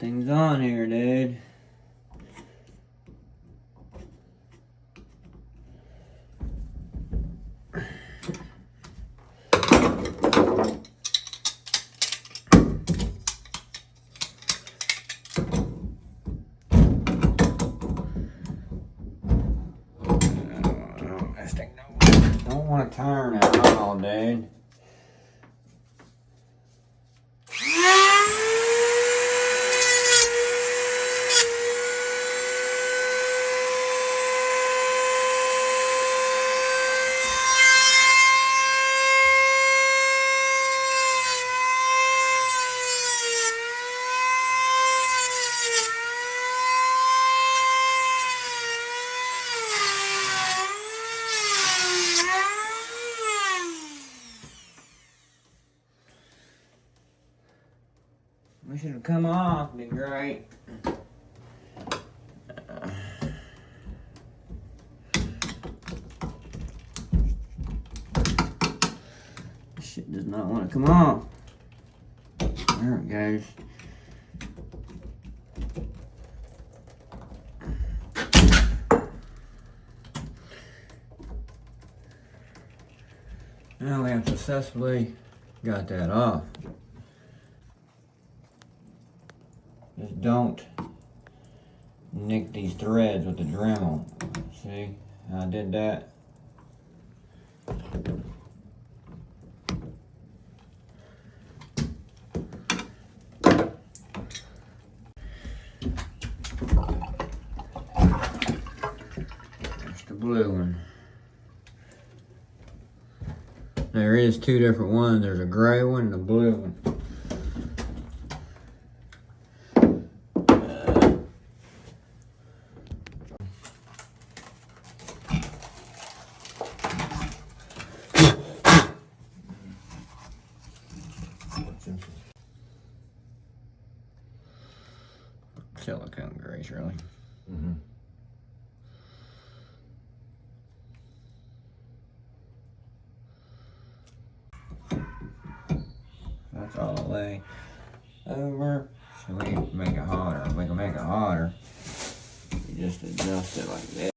Everything's on here, dude. This thing don't want to turn at all, dude. We should have come off, be great. This shit does not want to come off. There it goes. Now we have successfully got that off. Just don't nick these threads with the Dremel. See how I did that? That's the blue one. There is two different ones. There's a gray one and a blue one. Silicone grease, really. Mm-hmm. That's all the way over. So we can make it hotter. We can make it hotter. You just adjust it like this.